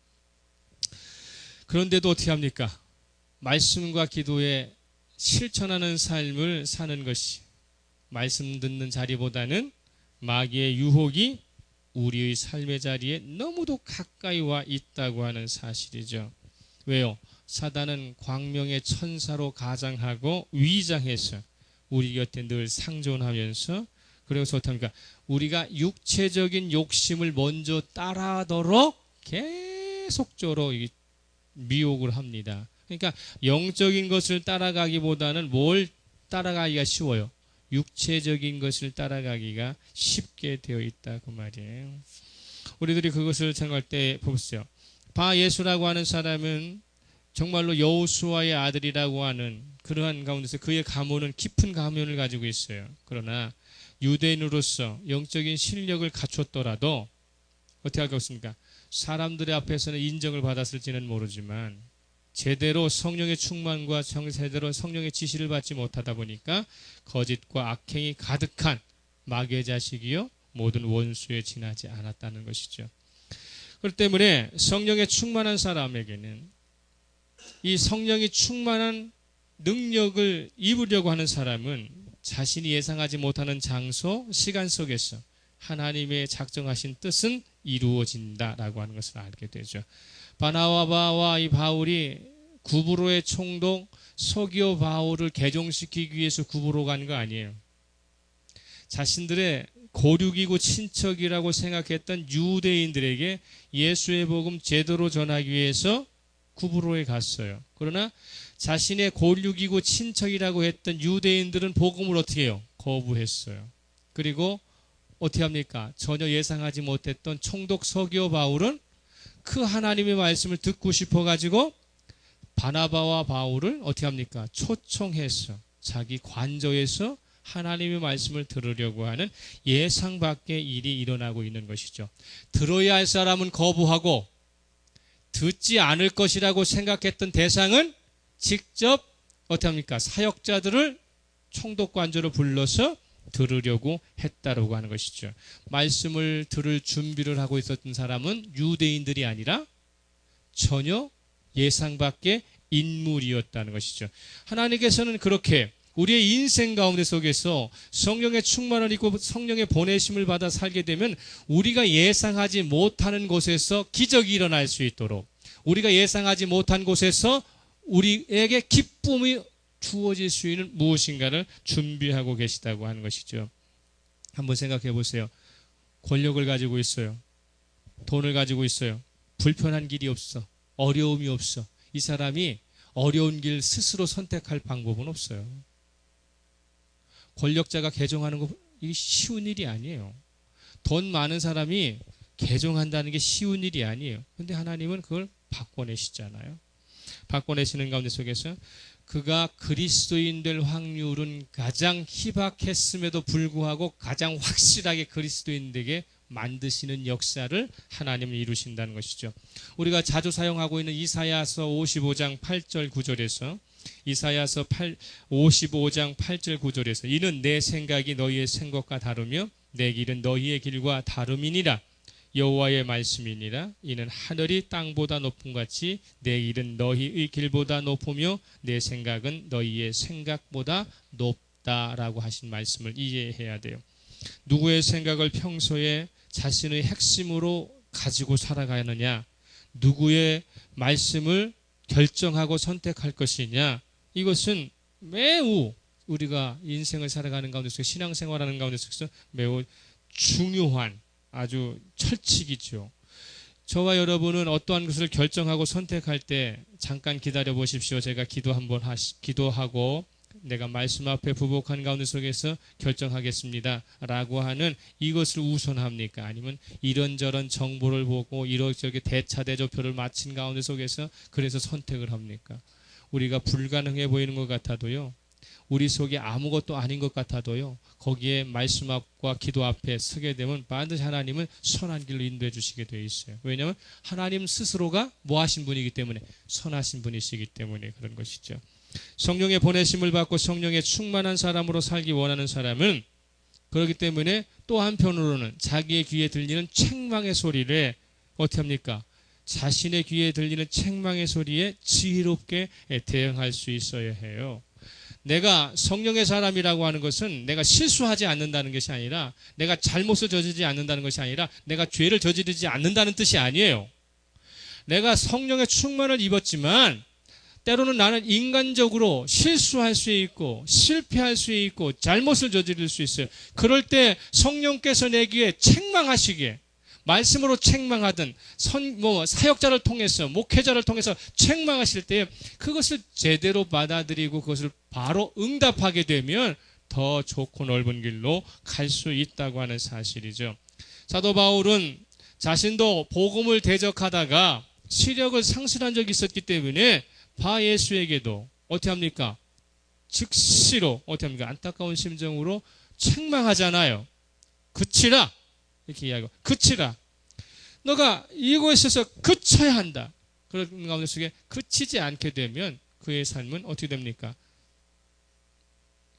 그런데도 어떻게 합니까? 말씀과 기도에 실천하는 삶을 사는 것이 말씀 듣는 자리보다는 마귀의 유혹이 우리의 삶의 자리에 너무도 가까이 와 있다고 하는 사실이죠. 왜요? 사단은 광명의 천사로 가장하고 위장해서 우리 곁에 늘 상존하면서 그래서 어떻습니까? 우리가 육체적인 욕심을 먼저 따라하도록 계속적으로 미혹을 합니다. 그러니까 영적인 것을 따라가기보다는 뭘 따라가기가 쉬워요? 육체적인 것을 따라가기가 쉽게 되어 있다 그 말이에요. 우리들이 그것을 생각할 때 보세요. 바 예수라고 하는 사람은 정말로 여호수아의 아들이라고 하는 그러한 가운데서 그의 가문은 깊은 가문을 가지고 있어요. 그러나 유대인으로서 영적인 실력을 갖췄더라도 어떻게 하겠습니까? 사람들의 앞에서는 인정을 받았을지는 모르지만 제대로 성령의 충만과 제대로 성령의 지시를 받지 못하다 보니까 거짓과 악행이 가득한 마귀의 자식이요 모든 원수에 지나지 않았다는 것이죠. 그렇기 때문에 성령의 충만한 사람에게는 이 성령이 충만한 능력을 입으려고 하는 사람은 자신이 예상하지 못하는 장소, 시간 속에서 하나님의 작정하신 뜻은 이루어진다라고 하는 것을 알게 되죠. 바나바와 이 바울이 구브로의 총독 서기오 바울을 개종시키기 위해서 구브로 간 거 아니에요. 자신들의 고륙이고 친척이라고 생각했던 유대인들에게 예수의 복음 제대로 전하기 위해서 구브로에 갔어요. 그러나 자신의 고륙이고 친척이라고 했던 유대인들은 복음을 어떻게 해요? 거부했어요. 그리고 어떻게 합니까? 전혀 예상하지 못했던 총독 서기오 바울은 그 하나님의 말씀을 듣고 싶어가지고 바나바와 바울을 어떻게 합니까? 초청해서 자기 관저에서 하나님의 말씀을 들으려고 하는 예상 밖의 일이 일어나고 있는 것이죠. 들어야 할 사람은 거부하고 듣지 않을 것이라고 생각했던 대상은 직접 어떻게 합니까? 사역자들을 총독 관저로 불러서 들으려고 했다라고 하는 것이죠. 말씀을 들을 준비를 하고 있었던 사람은 유대인들이 아니라 전혀 예상 밖의 인물이었다는 것이죠. 하나님께서는 그렇게 우리의 인생 가운데 속에서 성령의 충만을 입고 성령의 보내심을 받아 살게 되면 우리가 예상하지 못하는 곳에서 기적이 일어날 수 있도록 우리가 예상하지 못한 곳에서 우리에게 기쁨이 주어질 수 있는 무엇인가를 준비하고 계시다고 하는 것이죠. 한번 생각해 보세요. 권력을 가지고 있어요. 돈을 가지고 있어요. 불편한 길이 없어. 어려움이 없어. 이 사람이 어려운 길 스스로 선택할 방법은 없어요. 권력자가 개종하는 거 이게 쉬운 일이 아니에요. 돈 많은 사람이 개종한다는 게 쉬운 일이 아니에요. 그런데 하나님은 그걸 바꿔내시잖아요. 바꿔내시는 가운데 속에서 그가 그리스도인 될 확률은 가장 희박했음에도 불구하고 가장 확실하게 그리스도인에게 만드시는 역사를 하나님은 이루신다는 것이죠. 우리가 자주 사용하고 있는 이사야서 55장 8절 9절에서 이사야서 55장 8절 9절에서 이는 내 생각이 너희의 생각과 다르며 내 길은 너희의 길과 다름이니라. 여호와의 말씀이니라. 이는 하늘이 땅보다 높음 같이 내 길은 너희의 길보다 높으며 내 생각은 너희의 생각보다 높다라고 하신 말씀을 이해해야 돼요. 누구의 생각을 평소에 자신의 핵심으로 가지고 살아가느냐, 누구의 말씀을 결정하고 선택할 것이냐, 이것은 매우 우리가 인생을 살아가는 가운데서 신앙생활하는 가운데서 매우 중요한 아주 철칙이죠. 저와 여러분은 어떠한 것을 결정하고 선택할 때 잠깐 기다려 보십시오. 제가 기도하고 내가 말씀 앞에 부복한 가운데 속에서 결정하겠습니다 라고 하는 이것을 우선합니까? 아니면 이런저런 정보를 보고 이렇게 대차대조표를 마친 가운데 속에서 그래서 선택을 합니까? 우리가 불가능해 보이는 것 같아도요, 우리 속에 아무것도 아닌 것 같아도요, 거기에 말씀 앞과 기도 앞에 서게 되면 반드시 하나님은 선한 길로 인도해 주시게 되어 있어요. 왜냐하면 하나님 스스로가 뭐 하신 분이기 때문에, 선하신 분이시기 때문에 그런 것이죠. 성령의 보내심을 받고 성령의 충만한 사람으로 살기 원하는 사람은 그렇기 때문에 또 한편으로는 자기의 귀에 들리는 책망의 소리를 어떻게 합니까? 자신의 귀에 들리는 책망의 소리에 지혜롭게 대응할 수 있어야 해요. 내가 성령의 사람이라고 하는 것은 내가 실수하지 않는다는 것이 아니라, 내가 잘못을 저지르지 않는다는 것이 아니라, 내가 죄를 저지르지 않는다는 뜻이 아니에요. 내가 성령의 충만을 입었지만 때로는 나는 인간적으로 실수할 수 있고 실패할 수 있고 잘못을 저지를 수 있어요. 그럴 때 성령께서 내 귀에 책망하시기에, 말씀으로 책망하든 사역자를 통해서, 목회자를 통해서 책망하실 때 그것을 제대로 받아들이고 그것을 바로 응답하게 되면 더 좋고 넓은 길로 갈 수 있다고 하는 사실이죠. 사도 바울은 자신도 복음을 대적하다가 시력을 상실한 적이 있었기 때문에 바 예수에게도 어떻게 합니까? 즉시로 어떻게 합니까? 안타까운 심정으로 책망하잖아요. 그치라, 이렇게 이야기하고, 그치라, 너가 이곳에서 그쳐야 한다. 그런 가운데 속에 그치지 않게 되면 그의 삶은 어떻게 됩니까?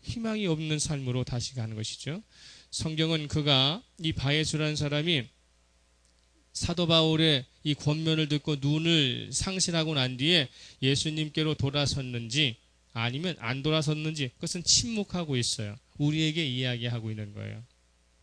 희망이 없는 삶으로 다시 가는 것이죠. 성경은 그가, 이 바예수라는 사람이 사도 바울의 이 권면을 듣고 눈을 상실하고 난 뒤에 예수님께로 돌아섰는지 아니면 안 돌아섰는지, 그것은 침묵하고 있어요. 우리에게 이야기하고 있는 거예요.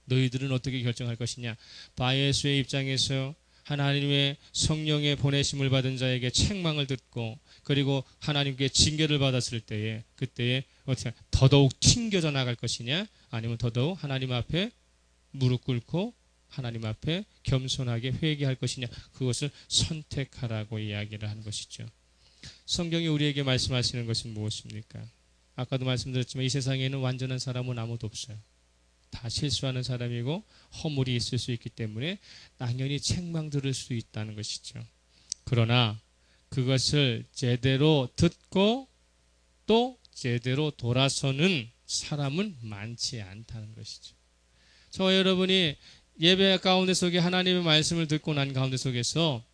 너희들은 어떻게 결정할 것이냐? 바예수의 입장에서 하나님의 성령의 보내심을 받은 자에게 책망을 듣고 그리고 하나님께 징계를 받았을 때에, 그때에 어떻게 더더욱 튕겨져 나갈 것이냐, 아니면 더더욱 하나님 앞에 무릎 꿇고 하나님 앞에 겸손하게 회개할 것이냐, 그것을 선택하라고 이야기를 하는 것이죠. 성경이 우리에게 말씀하시는 것은 무엇입니까? 아까도 말씀드렸지만 이 세상에는 완전한 사람은 아무도 없어요. 다 실수하는 사람이고 허물이 있을 수 있기 때문에 당연히 책망 들을 수 있다는 것이죠. 그러나 그것을 제대로 듣고 또 제대로 돌아서는 사람은 많지 않다는 것이죠. 저와 여러분이 예배 가운데 속에 하나님의 말씀을 듣고 난 가운데 속에서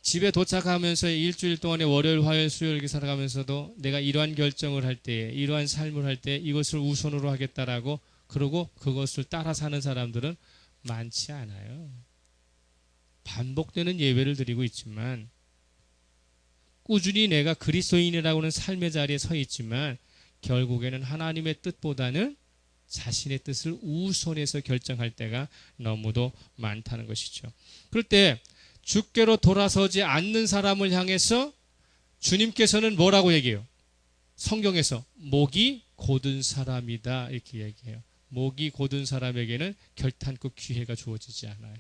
집에 도착하면서 일주일 동안의 월요일, 화요일, 수요일 이렇게 살아가면서도 내가 이러한 결정을 할 때, 이러한 삶을 할 때 이것을 우선으로 하겠다라고 그러고 그것을 따라 사는 사람들은 많지 않아요. 반복되는 예배를 드리고 있지만, 꾸준히 내가 그리스도인이라고는 삶의 자리에 서 있지만 결국에는 하나님의 뜻보다는 자신의 뜻을 우선해서 결정할 때가 너무도 많다는 것이죠. 그럴 때 주께로 돌아서지 않는 사람을 향해서 주님께서는 뭐라고 얘기해요? 성경에서 목이 곧은 사람이다, 이렇게 얘기해요. 목이 곧은 사람에게는 결탄코 기회가 주어지지 않아요.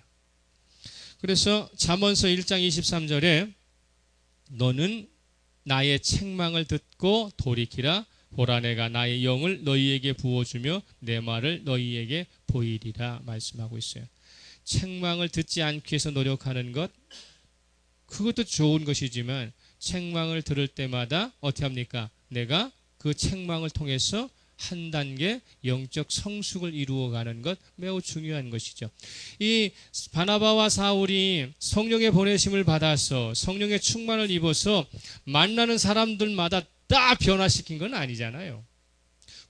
그래서 잠언서 1장 23절에 너는 나의 책망을 듣고 돌이키라. 보라, 내가 나의 영을 너희에게 부어주며 내 말을 너희에게 보이리라 말씀하고 있어요. 책망을 듣지 않기 위해서 노력하는 것, 그것도 좋은 것이지만 책망을 들을 때마다 어떻게 합니까? 내가 그 책망을 통해서 한 단계 영적 성숙을 이루어가는 것, 매우 중요한 것이죠. 이 바나바와 사울이 성령의 보내심을 받아서 성령의 충만을 입어서 만나는 사람들마다 다 변화시킨 건 아니잖아요.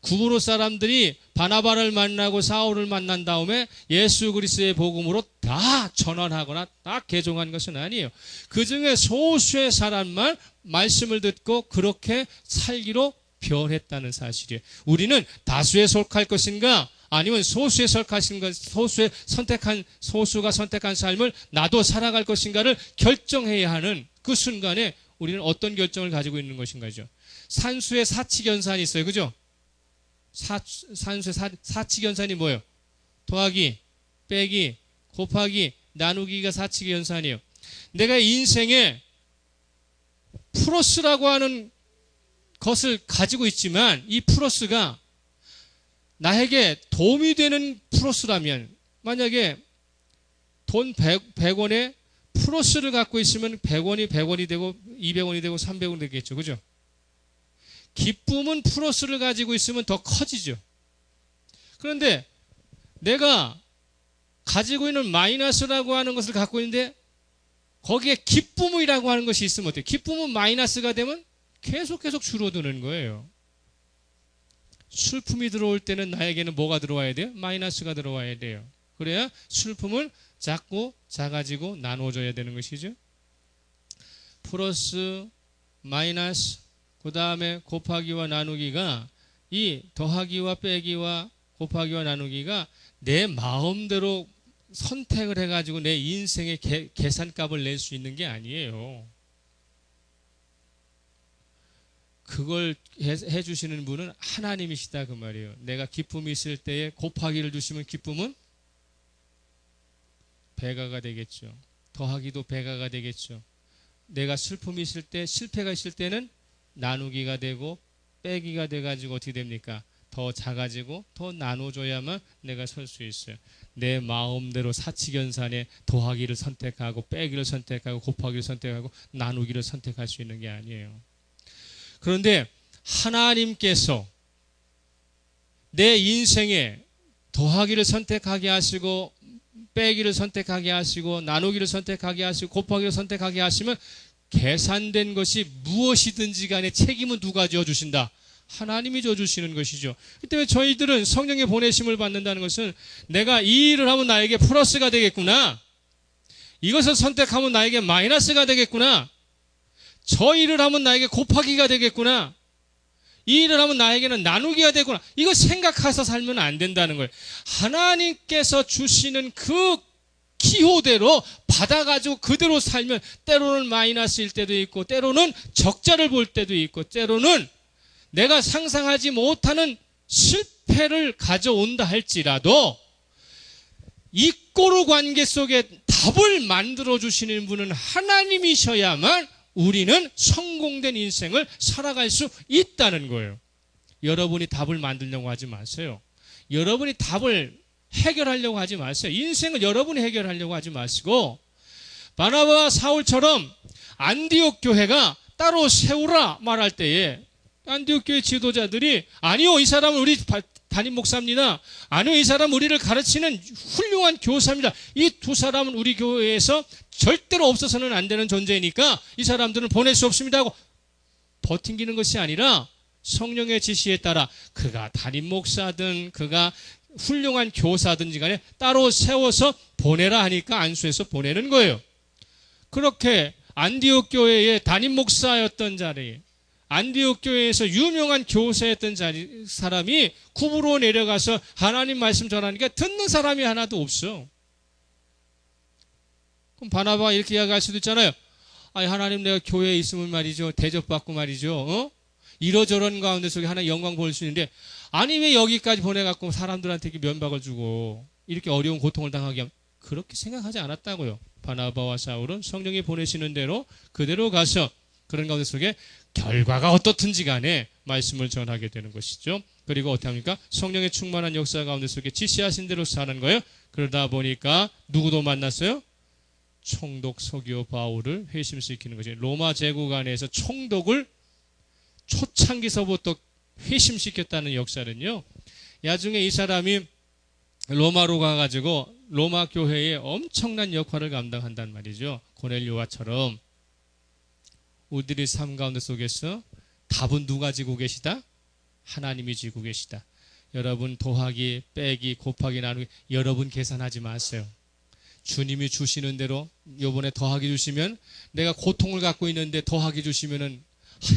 구브로 사람들이 바나바를 만나고 사울을 만난 다음에 예수 그리스도의 복음으로 다 전환하거나 다 개종한 것은 아니에요. 그 중에 소수의 사람만 말씀을 듣고 그렇게 살기로 변했다는 사실이에요. 우리는 다수에 속할 것인가, 아니면 소수에 속할 것인가, 소수가 선택한 삶을 나도 살아갈 것인가를 결정해야 하는 그 순간에 우리는 어떤 결정을 가지고 있는 것인가죠. 산수의 사칙연산이 있어요. 그죠? 산수의 사칙연산이 뭐예요? 더하기, 빼기, 곱하기, 나누기가 사칙의 연산이에요. 내가 인생에 플러스라고 하는 것을 가지고 있지만 이 플러스가 나에게 도움이 되는 플러스라면, 만약에 돈 100원에 플러스를 갖고 있으면 100원이 100원이 되고 200원이 되고 300원이 되겠죠. 그죠? 기쁨은 플러스를 가지고 있으면 더 커지죠. 그런데 내가 가지고 있는 마이너스라고 하는 것을 갖고 있는데 거기에 기쁨이라고 하는 것이 있으면 어때요? 기쁨은 마이너스가 되면 계속 줄어드는 거예요. 슬픔이 들어올 때는 나에게는 뭐가 들어와야 돼요? 마이너스가 들어와야 돼요. 그래야 슬픔을 작아지고 나눠줘야 되는 것이죠. 플러스, 마이너스, 그 다음에 곱하기와 나누기가, 이 더하기와 빼기와 곱하기와 나누기가 내 마음대로 선택을 해가지고 내 인생의 계산값을 낼 수 있는 게 아니에요. 그걸 해주시는 분은 하나님이시다 그 말이에요. 내가 기쁨이 있을 때에 곱하기를 주시면 기쁨은 배가가 되겠죠. 더하기도 배가가 되겠죠. 내가 슬픔이 있을 때, 실패가 있을 때는 나누기가 되고 빼기가 돼가지고 어떻게 됩니까? 더 작아지고 더 나눠줘야만 내가 설 수 있어요. 내 마음대로 사치견산에 더하기를 선택하고 빼기를 선택하고 곱하기를 선택하고 나누기를 선택할 수 있는 게 아니에요. 그런데 하나님께서 내 인생에 더하기를 선택하게 하시고 빼기를 선택하게 하시고 나누기를 선택하게 하시고 곱하기를 선택하게 하시면 계산된 것이 무엇이든지 간에 책임은 누가 져주신다? 하나님이 져주시는 것이죠. 그때 왜 저희들은 성령의 보내심을 받는다는 것은 내가 이 일을 하면 나에게 플러스가 되겠구나, 이것을 선택하면 나에게 마이너스가 되겠구나, 저 일을 하면 나에게 곱하기가 되겠구나, 이 일을 하면 나에게는 나누기가 되구나, 이거 생각해서 살면 안 된다는 거예요. 하나님께서 주시는 그 기호대로 받아가지고 그대로 살면 때로는 마이너스일 때도 있고 때로는 적자를 볼 때도 있고 때로는 내가 상상하지 못하는 실패를 가져온다 할지라도 이 꼬르 관계 속에 답을 만들어 주시는 분은 하나님이셔야만 우리는 성공된 인생을 살아갈 수 있다는 거예요. 여러분이 답을 만들려고 하지 마세요. 여러분이 답을 해결하려고 하지 마세요. 인생을 여러분이 해결하려고 하지 마시고 바나바와 사울처럼 안디옥 교회가 따로 세우라 말할 때에 안디옥 교회 지도자들이 아니요, 이 사람은 우리 담임 목사입니다. 아니요, 이 사람은 우리를 가르치는 훌륭한 교사입니다. 이 두 사람은 우리 교회에서 절대로 없어서는 안 되는 존재이니까 이 사람들은 보낼 수 없습니다 하고 버팅기는 것이 아니라 성령의 지시에 따라 그가 담임 목사든 그가 훌륭한 교사든지 간에 따로 세워서 보내라 하니까 안수해서 보내는 거예요. 그렇게 안디옥 교회의 담임 목사였던 자리에 안디옥 교회에서 유명한 교사였던 사람이 구부로 내려가서 하나님 말씀 전하니까 듣는 사람이 하나도 없어. 그럼 바나바가 이렇게 이야기할 수도 있잖아요. 아니, 하나님, 내가 교회에 있으면 말이죠, 대접받고 말이죠, 이러저런 가운데 속에 하나님 영광 볼 수 있는데 아니 왜 여기까지 보내갖고 사람들한테 이렇게 면박을 주고 이렇게 어려운 고통을 당하게 하면, 그렇게 생각하지 않았다고요. 바나바와 사울은 성령이 보내시는 대로 그대로 가서 그런 가운데 속에 결과가 어떻든지 간에 말씀을 전하게 되는 것이죠. 그리고 어떻게 합니까? 성령의 충만한 역사 가운데 속에 지시하신 대로 사는 거예요. 그러다 보니까 누구도 만났어요? 총독 서기오 바울을 회심시키는 거죠. 로마 제국 안에서 총독을 초창기서부터 회심시켰다는 역사는요, 나중에 이 사람이 로마로 가가지고 로마 교회에 엄청난 역할을 감당한단 말이죠. 고넬료와처럼. 우리들의 삶 가운데 속에서 답은 누가 지고 계시다? 하나님이 지고 계시다. 여러분 더하기, 빼기, 곱하기, 나누기 여러분 계산하지 마세요. 주님이 주시는 대로 이번에 더하기 주시면 내가 고통을 갖고 있는데 더하기 주시면은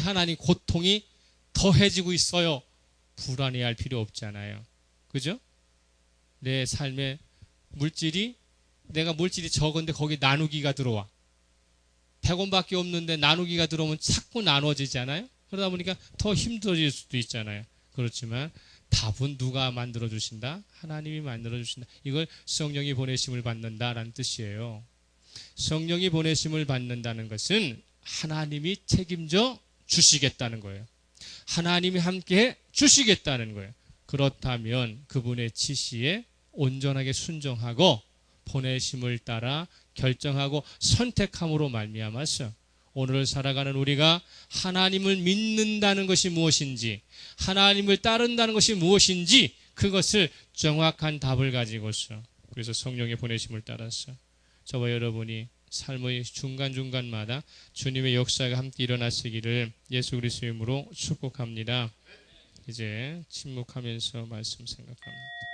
하나님 고통이 더해지고 있어요. 불안해할 필요 없잖아요. 그죠? 내 삶에 내가 물질이 적은데 거기 나누기가 들어와. 100원밖에 없는데 나누기가 들어오면 자꾸 나눠지잖아요. 그러다 보니까 더 힘들어질 수도 있잖아요. 그렇지만 답은 누가 만들어주신다? 하나님이 만들어주신다. 이걸 성령이 보내심을 받는다라는 뜻이에요. 성령이 보내심을 받는다는 것은 하나님이 책임져 주시겠다는 거예요. 하나님이 함께 주시겠다는 거예요. 그렇다면 그분의 지시에 온전하게 순종하고 보내심을 따라 결정하고 선택함으로 말미암아서 오늘을 살아가는 우리가 하나님을 믿는다는 것이 무엇인지, 하나님을 따른다는 것이 무엇인지 그것을 정확한 답을 가지고서, 그래서 성령의 보내심을 따라서 저와 여러분이 삶의 중간중간마다 주님의 역사가 함께 일어나시기를 예수 그리스도의 이름으로 축복합니다. 이제 침묵하면서 말씀 생각합니다.